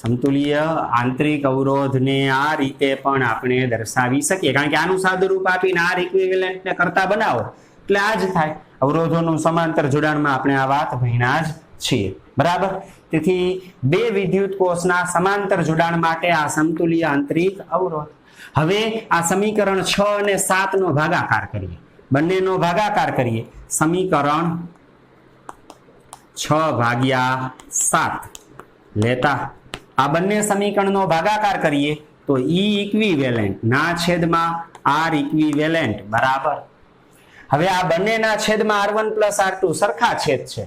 સમતુલ્ય આંતરિક અવરોધને આ રીતે પણ આપણે દર્શાવી શકીએ કારણ કે આનું સાદુરૂપ આપીને R ઇક્વિવેલેન્ટ ને કરતા બનાવો એટલે આ જ થાય. અવરોધોનું સમાંતર જોડાણમાં આપણે આ વાત ભણ્યા જ છીએ, બરાબર. તેથી બે વિદ્યુત કોષના સમાંતર જોડાણ માટે આ સમતુલ્ય આંતરિક અવરોધ. હવે આ સમીકરણ 6 અને 7 નો ભાગાકાર કરીએ, બંનેનો ભાગાકાર કરીએ. સમીકરણ 6/7 લેતા આ બંને સમીકરણનો ભાગાકાર કરીએ તો E ઇક્વિવેલેન્ટ ના છેદમાં R ઇક્વિવેલેન્ટ બરાબર. હવે આ બંનેના છેદમાં R1 પ્લસ R2 સરખા છેદ છે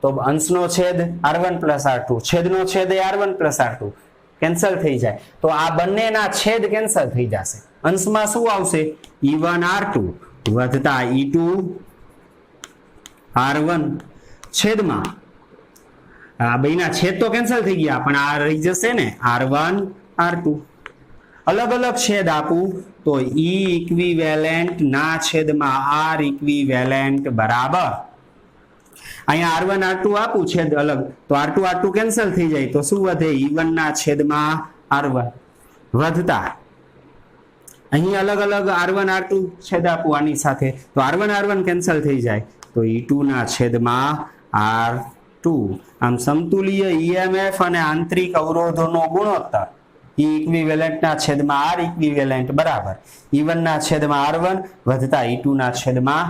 તો અંશનો છેદ R1 પ્લસ R2, છેદનો છેદ એ R1 પ્લસ R2 કેન્સલ થઈ જાય તો આ બંનેના છેદ કેન્સલ થઈ જશે. અંશમાં શું આવશે? E1 R2 વધતા E2 R1 છેદમાં આ બેના છેદ તો કેન્સલ થઈ ગયા પણ આ રહી જશે ને R1 R2. અલગ અલગ છેદ આપું તો E ઇક્વિવેલેન્ટ ના છેદમાં R ઇક્વિવેલેન્ટ બરાબર અહીંયા R1 R2 આપું છેદ અલગ તો R2 R2 કેન્સલ થઈ જાય તો શું વધે? E1 ના છેદમાં R1 વધતા અહીં અલગ અલગ R1 R2 છેદ આપું આની સાથે તો R1 R1 કેન્સલ થઈ જાય તો E2 ના છેદમાં R2 આમ સમતુલ્ય ઈએમએફ અને આંતરિક અવરોધોનો ગુણોત્તર E ઇક્વિવેલેન્ટ ના છેદમાં R ઇક્વિવેલેન્ટ બરાબર E1 ના છેદમાં R1 વત્તા E2 ના છેદમાં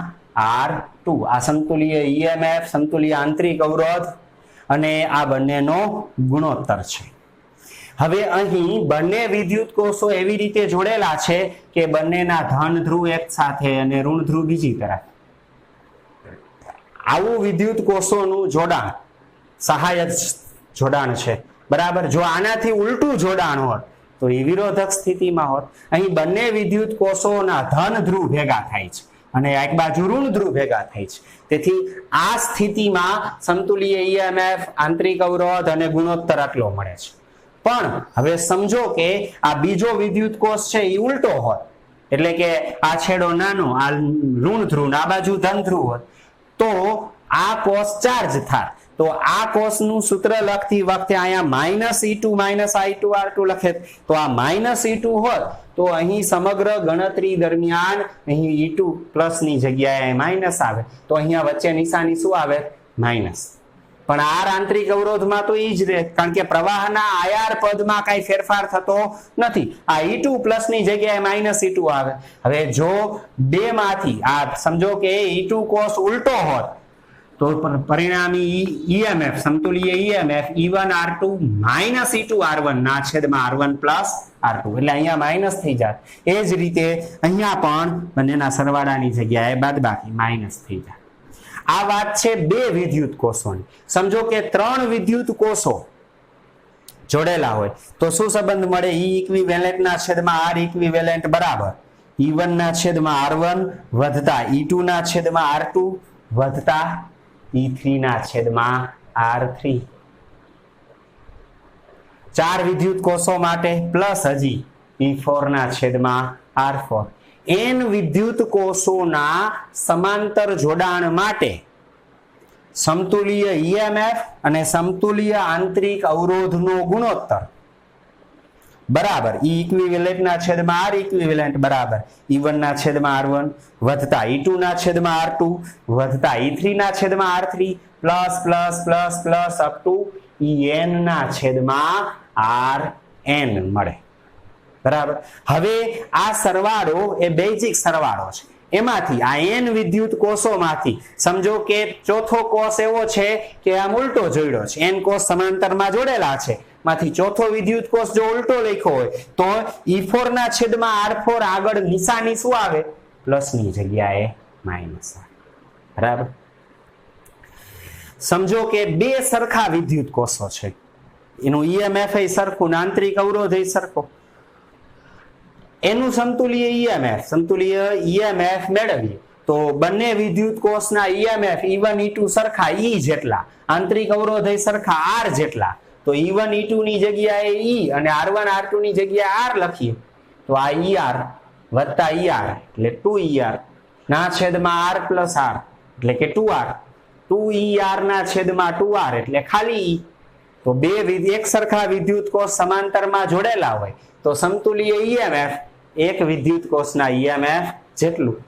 R2 આ સમતુલ્ય ઈએમએફ સમતુલ્ય આંતરિક અવરોધ અને આ બંનેનો ગુણોત્તર છે। હવે અહીં બંને વિદ્યુત કોષો એવી રીતે જોડેલા છે કે બંનેના ધન ધ્રુવ એક સાથે અને ઋણ ધ્રુવ બીજી તરફ। આવું વિદ્યુત કોષોનું જોડાણ સહાયક જોડાણ છે બરાબર। જો આનાથી ઉલટું જોડાણ હોત તો એ વિરોધક સ્થિતિમાં હોત। અહીં બંને વિદ્યુત કોષોના ધન ધ્રુવ ભેગા થાય છે અને એક બાજુ ઋણ ધ્રુવ ભેગા થાય છે। તેથી આ સ્થિતિમાં સમતુલ્ય ઈએમએફ આંતરિક અવરોધ અને ગુણોત્તર આટલો મળે છે। પણ હવે સમજો કે આ બીજો વિદ્યુત કોષ છે એ ઉલટો હોત એટલે કે આ છેડો નાનો આ ઋણ ધ્રુવ આ બાજુ ધન ધ્રુવ હોત તો આ કોષ ચાર્જ થાય। તો આ કોષનું સૂત્ર લખતી વખતે અહીંયા -E2 -I2R2 લખે તો આ -E2 હોત તો અહીં સમગ્ર ગણતરી દરમિયાન અહીં E2 પ્લસ ની જગ્યાએ માઇનસ આવે તો અહીંયા વચ્ચે નિશાની શું આવે માઇનસ। પણ આર આંતરિક અવરોધમાં તો એ જ રહે કારણ કે પ્રવાહના આયાર પદમાં કઈ ફેરફાર થતો નથી। આ E2 પ્લસ ની જગ્યાએ -E2 આવે। હવે જો બે માંથી આ સમજો કે E2 કોષ ઉલટો હોત તો પરિણામી ઈએમએફ સમતુલ્ય ઈએમએફ E1R2 -E2R1 ના છેદમાં R1 પ્લસ R2 એટલે અહીંયા માઇનસ થઈ જાય। એ જ રીતે અહીંયા પણ બંનેના સરવાળાની જગ્યાએ બાદબાકી માઇનસ થઈ જાય। આ વાત છે બે વિદ્યુત કોષોની। સમજો કે ત્રણ વિદ્યુત કોષો જોડેલા હોય તો શું સંબંધ મળે? E ઇક્વિવેલેન્ટ ના છેદમાં R ઇક્વિવેલેન્ટ બરાબર E1 ના છેદમાં R1 વત્તા E2 ના છેદમાં R2 વત્તા E3 ના છેદમાં R3। ચાર વિદ્યુત કોષો માટે પ્લસ હજી E4 ના છેદમાં R4। n વિદ્યુત કોષોના સમાંતર જોડાણ માટે સમતુલ્ય ઈએમએફ અને સમતુલ્ય આંતરિક અવરોધનો ગુણોત્તર બરાબર E ઇક્વિવેલેન્ટ ના છેદમાં R ઇક્વિવેલેન્ટ બરાબર E1 ના છેદમાં R1 વત્તા E2 ના છેદમાં R2 વત્તા E3 ના છેદમાં R3 plus plus plus plus up to En ના છેદમાં Rn મળે બરાબર। હવે આ સરવાળો એ બેઝિક સરવાળો છે। એમાંથી આ n વિદ્યુત કોષોમાંથી સમજો કે ચોથો કોષ એવો છે કે આમ ઉલટો જોડ્યો છે n કોષ સમાંતરમાં જોડેલા છે માંથી ચોથો વિદ્યુત કોષ જો ઉલટો લખ્યો હોય તો E4 ના છેદમાં R4 આગળ નિશાની શું આવે પ્લસ ની જગ્યાએ માઇનસ આવે બરાબર। સમજો કે બે સરખા વિદ્યુત કોષો છે એનું ઈએમએફ એ સરખું આંતરિક અવરોધ એ સરખો એનું સમતુલ્ય ઈએમએફ મેળવીએ તો બંને વિદ્યુત કોષના ઈએમએફ E1 E2 સરખા E જેટલા આંતરિક અવરોધ એ સરખા R જેટલા તો E1 E2 ની જગ્યાએ E અને R1 R2 ની જગ્યાએ R લખીએ તો આ ER વત્તા ER એટલે 2ER ના છેદમાં R પ્લસ R એટલે કે 2R 2ER ના છેદમાં 2R એટલે ખાલી E। તો બે એક સરખા વિદ્યુત કોષ સમાંતરમાં જોડેલા હોય તો સમતુલ્ય ઈએમએફ એક વિદ્યુત કોષના ઈએમએફ જેટલું।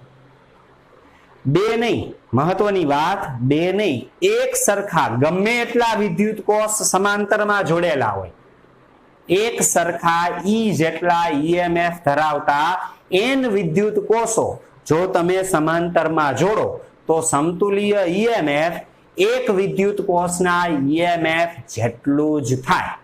બે નહીં મહત્વની વાત બે નહીં એક સરખા ગમે એટલા વિદ્યુત કોષ સમાંતરમાં જોડેલા હોય એક સરખા E જેટલા ઈએમએફ ધરાવતા n વિદ્યુત કોષો જો તમે સમાંતરમાં જોડો તો સમતુલ્ય ઈએમએફ એક વિદ્યુત કોષના ઈએમએફ જેટલું જ થાય।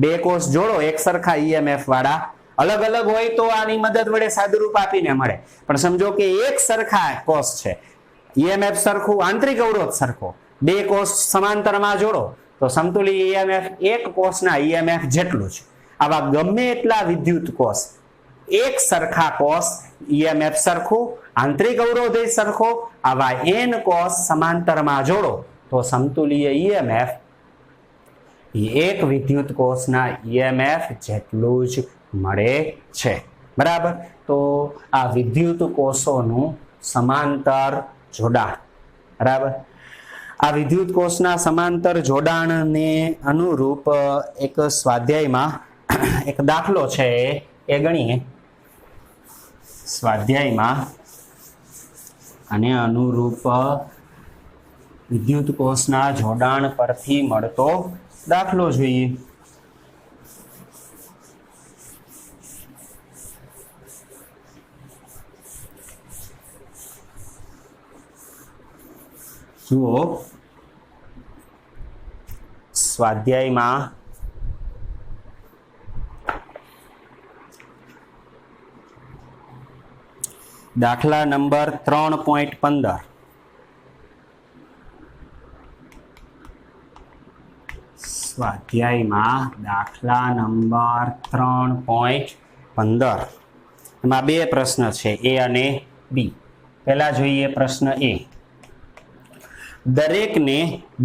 બે કોષ જોડો એક સરખા ઈએમએફ વાળા અલગ અલગ હોય તો આની મદદ વડે સાદુરૂપ આપીને મળે પણ સમજો કે એક સરખા કોષ છે ઈએમએફ સરખું આંતરિક અવરોધ સરખો બે કોષ સમાંતરમાં જોડો તો સમતુલ્ય ઈએમએફ એક કોષના ઈએમએફ જેટલું જ। આવા ગમે એટલા વિદ્યુત કોષ એક સરખા કોષ ઈએમએફ સરખું આંતરિક અવરોધ સરખો આવા n કોષ સમાંતરમાં જોડો તો સમતુલ્ય ઈએમએફ એક વિદ્યુત કોષના ઈએમએફ જેટલું જ મળે છે બરાબર। તો આ વિદ્યુત કોષોનું સમાંતર જોડાણ બરાબર। આ વિદ્યુત કોષના સમાંતર જોડાણને અનુરૂપ એક સ્વાધ્યાયમાં એક દાખલો છે એ ગણીએ। સ્વાધ્યાયમાં અને અનુરૂપ વિદ્યુત કોષના જોડાણ પરથી મળતો દાખલો જોઈએ. જુઓ, સ્વાધ્યાયમાં દાખલા નંબર 3.15 સ્વાધ્યાયમાં દાખલા નંબર 3.15 એમાં બે પ્રશ્ન છે, એ અને બી. પહેલા જોઈએ પ્રશ્ન એ. દરેકને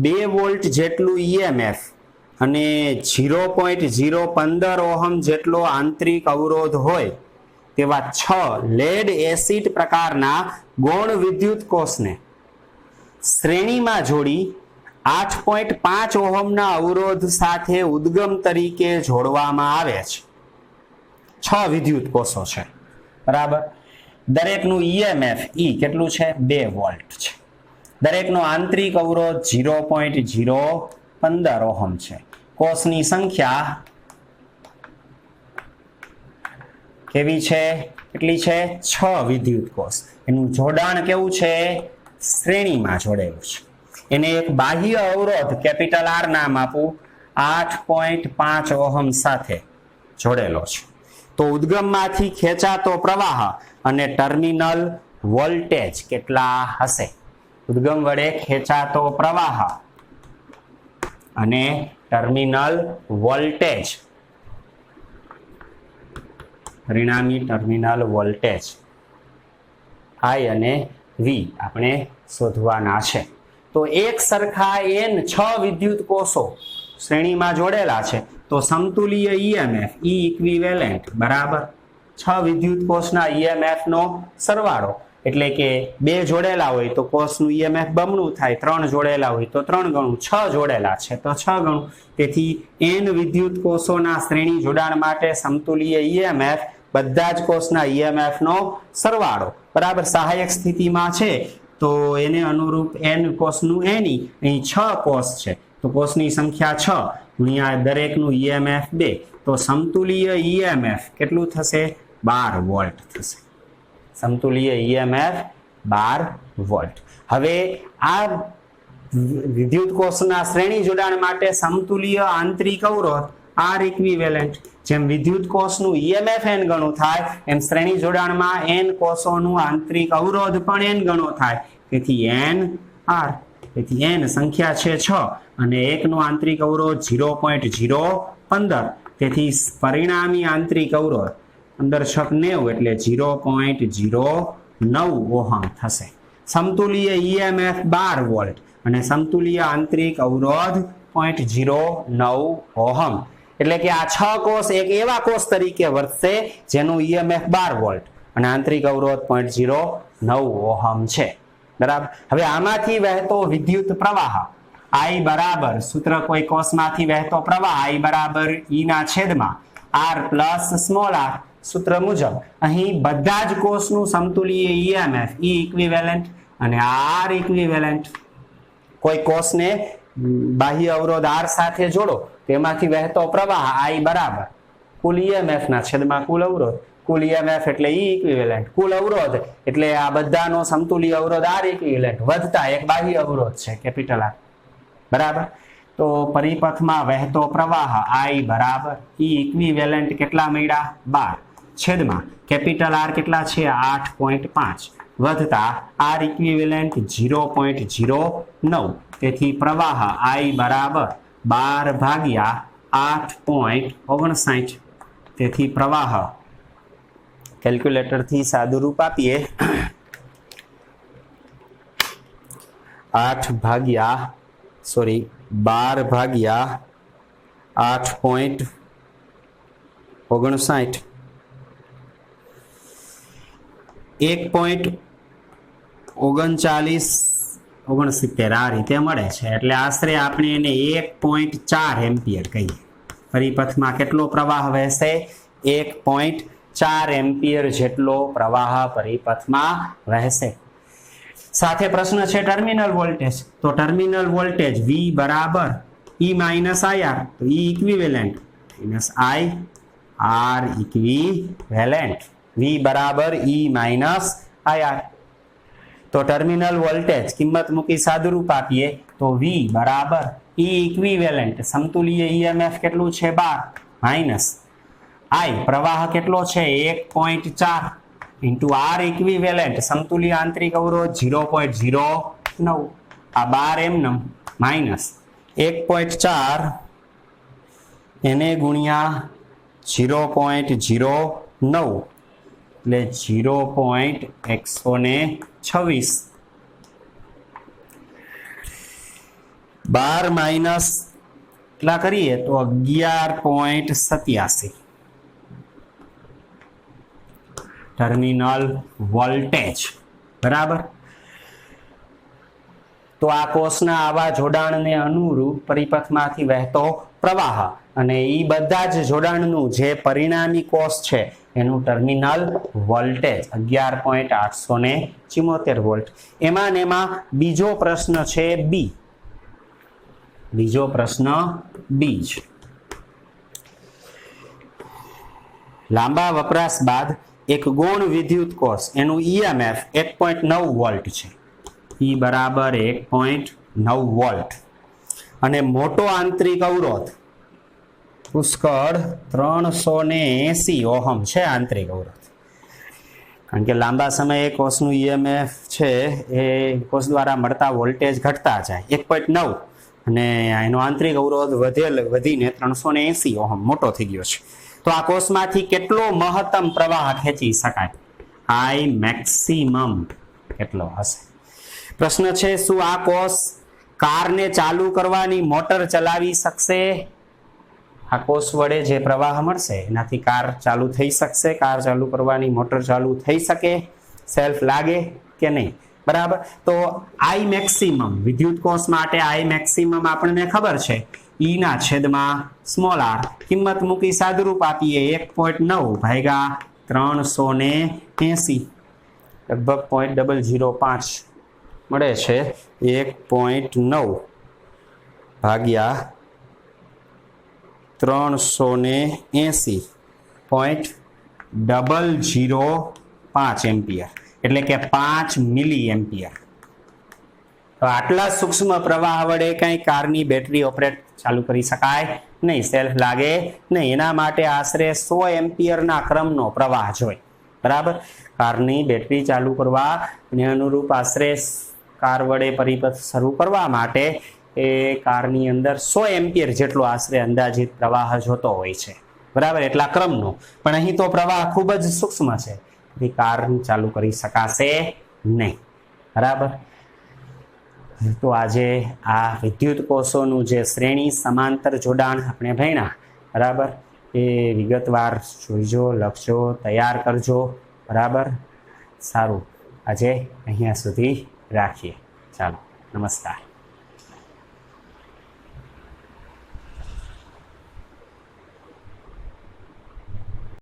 2 વોલ્ટ જેટલું ઈએમએફ અને 0.015 ઓહમ જેટલો આંતરિક અવરોધ હોય તેવા 6 લેડ એસિડ પ્રકારના ગૌણ વિદ્યુત કોષને શ્રેણીમાં જોડી 8.5 ઓહમના અવરોધ સાથે ઉદ્ગમ તરીકે જોડવામાં આવે છે. 6 વિદ્યુત કોષો છે, બરાબર. દરેકનું ઈએમએફ ઈ કેટલું છે? 2 વોલ્ટ છે. દરેકનો આંતરિક અવરોધ 0.015 ઓહમ છે. કોષની સંખ્યા કેવી છે? કેટલી છે? 6 વિદ્યુત કોષ. એનું જોડાણ કેવું છે? શ્રેણીમાં જોડેલું છે. એને એક બાહ્ય અવરોધ કેપિટલ આર નામ આપું, 8.5 ઓહમ સાથે જોડેલો છે. તો ઉદ્ગમમાંથી ખેંચાતો પ્રવાહ અને ટર્મિનલ વોલ્ટેજ કેટલા હશે? ઉદ્ગમ વડે ખેંચાતો પ્રવાહ અને ટર્મિનલ વોલ્ટેજ, પરિણામી ટર્મિનલ વોલ્ટેજ I અને V આપણે શોધવાના છે. તો એક સરખા n 6 વિદ્યુત કોષો શ્રેણીમાં જોડેલા છે, તો સમતુલ્ય ઈએમએફ E ઇક્વિવેલેન્ટ બરાબર 6 વિદ્યુત કોષના ઈએમએફ નો સરવાળો. એટલે કે 2 જોડેલા હોય તો કોષનું ઈએમએફ બમણું થાય, 3 જોડેલા હોય તો 3 ગણું, 6 જોડેલા છે તો 6 ગણું. તેથી n વિદ્યુત કોષોના શ્રેણી જોડાણ માટે સમતુલ્ય ઈએમએફ બધા જ કોષના ઈએમએફ નો સરવાળો બરાબર સહાયક સ્થિતિમાં છે, તો એને અનુરૂપ n કોષનું ની અહીં 6 કોષ છે, તો કોષની સંખ્યા 6 ગુણ્યા દરેકનું ઈએમએફ 2, તો સમતુલ્ય ઈએમએફ કેટલું થશે? 12 વોલ્ટ થશે. સમતુલ્ય ઈએમએફ 12 વોલ્ટ. હવે આ વિદ્યુત કોષના શ્રેણી જોડાણ માટે સમતુલ્ય આંતરિક અવરોધ R ઇક્વિવેલેન્ટ. જેમ વિદ્યુત કોષનું ઈએમએફ n ગણું થાય એમ શ્રેણી જોડાણમાં n કોષોનું આંતરિક અવરોધ પણ n ગણો થાય. તેથી n R, તેથી n સંખ્યા છે 6 અને 1 નો આંતરિક અવરોધ 0.015, તેથી પરિણામી આંતરિક અવરોધ 15×6 = 90 એટલે 0.09 ઓહમ થશે. સમતુલ્ય ઈએમએફ 12 વોલ્ટ અને સમતુલ્ય આંતરિક અવરોધ 0.09 ઓહમ. એટલે કે આ 6 કોષ એક એવા કોષ તરીકે વર્તશે જેનું ઈએમએફ 12 વોલ્ટ અને આંતરિક અવરોધ 0.09 ઓહમ છે, બરાબર. હવે આમાંથી વહેતો વિદ્યુત પ્રવાહ I બરાબર, સૂત્ર કોઈ કોષમાંથી વહેતો પ્રવાહ I બરાબર E ના છેદમાં R પ્લસ સ્મોલ r સૂત્ર મુજબ અહીં બધા જ કોષનું સમતુલ્ય ઈએમએફ E ઇક્વિવેલેન્ટ અને R ઇક્વિવેલેન્ટ. કોઈ કોષને બાહ્ય અવરોધ R સાથે જોડો, તેમાંથી વહેતો પ્રવાહ I બરાબર કુલ ઈએમએફ ના છેદમાં કુલ અવરોધ. કુલ ઈએમએફ એટલે E ઇક્વિવેલેન્ટ, કુલ અવરોધ એટલે આ બધાનો સમતુલ્ય અવરોધ R ઇક્વિવેલેન્ટ વત્તા એક બાહ્ય અવરોધ છે કેપિટલ R, બરાબર. તો પરિપથમાં વહેતો પ્રવાહ I બરાબર E ઇક્વિવેલેન્ટ કેટલા મળ્યા? 12 છેદમાં કેપિટલ R કેટલા છે? 8.5 વધતા R ઇક્વિવેલેન્ટ 0.09. તેથી પ્રવાહ I બરાબર 12/8.59. તેથી પ્રવાહ કેલ્ક્યુલેટરથી સાદું રૂપ આપીએ 12/8.59 1.3969 આ રીતે મળે છે. એટલે આશરે આપણે એને 1.4 એમ્પિયર કહીએ. પરિપથમાં કેટલો પ્રવાહ વહેશે? 1.4 એમ્પિયર જેટલો પ્રવાહ પરિપથમાં વહેશે. સાથે પ્રશ્ન છે ટર્મિનલ વોલ્ટેજ, તો ટર્મિનલ વોલ્ટેજ V બરાબર E માઇનસ IR, તો E equivalent minus I R equivalent, V બરાબર E માઇનસ IR. તો ટર્મિનલ વોલ્ટેજ કિંમત મૂકી સાદુરૂપ આપીએ તો V બરાબર E ઇક્વિવેલેન્ટ સમતુલ્ય EMF કેટલું છે 12 માઇનસ I પ્રવાહ કેટલો છે 1.4 ઇન્ટુ R ઇક્વિવેલેન્ટ સમતુલ્ય આંતરિક અવરોધ 0.09, આ 12 એમનેમ માઇનસ 1.4 એને ગુણ્યા 0.09 એટલે 0.126, 12 માઇનસ એટલા કરીએ તો 11.87 ટર્મિનલ વોલ્ટેજ. બરાબર. તો આ કોષના આવા જોડાણને અનુરૂપ પરિપથમાંથી વહેતો પ્રવાહ અને એ બધા જ જોડાણનું જે પરિણામી કોષ છે એનું ટર્મિનલ વોલ્ટેજ 11.874 વોલ્ટ. એમાં બીજો પ્રશ્ન છે બી. બીજો પ્રશ્ન બી છે. લાંબા વપરાશ બાદ એક ગૌણ વિદ્યુત કોષ એનું EMF 1.9 વોલ્ટ છે. E બરાબર 1.9 વોલ્ટ અને મોટો આંતરિક અવરોધ પુષ્કળ 380 ઓહમ છે આંતરિક અવરોધ. કારણ કે લાંબા સમયે કોષનું EMF છે એ કોષ દ્વારા મળતા વોલ્ટેજ ઘટતા જાય 1.9 અને એનો આંતરિક અવરોધ વધીને 380 ઓહમ મોટો થઈ ગયો છે. તો આ કોષમાંથી કેટલો મહત્તમ પ્રવાહ ખેંચી શકાય? I મેક્સિમમ કેટલો હશે? પ્રશ્ન છે શું આ કોષ કારને ચાલુ કરવાની મોટર ચલાવી શકશે? આ કોષ વડે જે પ્રવાહ મળશે એનાથી કાર ચાલુ થઈ શકશે? કાર ચાલુ કરવાની મોટર ચાલુ થઈ શકે? સેલ્ફ લાગે કે નહીં? બરાબર. તો I મેક્સિમમ વિદ્યુત કોષ માટે I મેક્સિમમ આપણને ખબર છે E ના છેદમાં સ્મોલ r, કિંમત મૂકી સાદુરૂપ આપીએ 1.9 ભાગ્યા 380 લગભગ 0.005 મળે છે. 1.9 ભાગ્યા 380.005 એમ્પિયર એટલે કે 5 મિલી એમ્પિયર. તો આટલા સૂક્ષ્મ પ્રવાહ વડે કઈ કારની બેટરી ઓપરેટ ચાલુ કરી શકાય નહીં, સેલ્ફ લાગે નહીં. એના માટે આશરે 100 એમ્પિયરના ક્રમનો પ્રવાહ જોઈએ. બરાબર. કારની બેટરી ચાલુ કરવા અને અનુરૂપ આશરે કાર વડે પરિપથ શરૂ કરવા માટે એ કારની અંદર 100 એમ્પિયર જેટલો આશરે અંદાજિત પ્રવાહ જોતો હોય છે. બરાબર. એટલા ક્રમનો. પણ અહીં તો પ્રવાહ ખૂબ જ સૂક્ષ્મ છે, એ કાર ચાલુ કરી શકાશે નહીં. બરાબર. તો આજે આ વિદ્યુત કોષોનું જે શ્રેણી સમાંતર જોડાણ આપણે ભણ્યા, બરાબર, એ વિગતવાર જોઈજો, લખજો, તૈયાર કરજો. બરાબર. સારું. આજે અહીંયા સુધી રાખીએ. ચાલો. નમસ્કાર.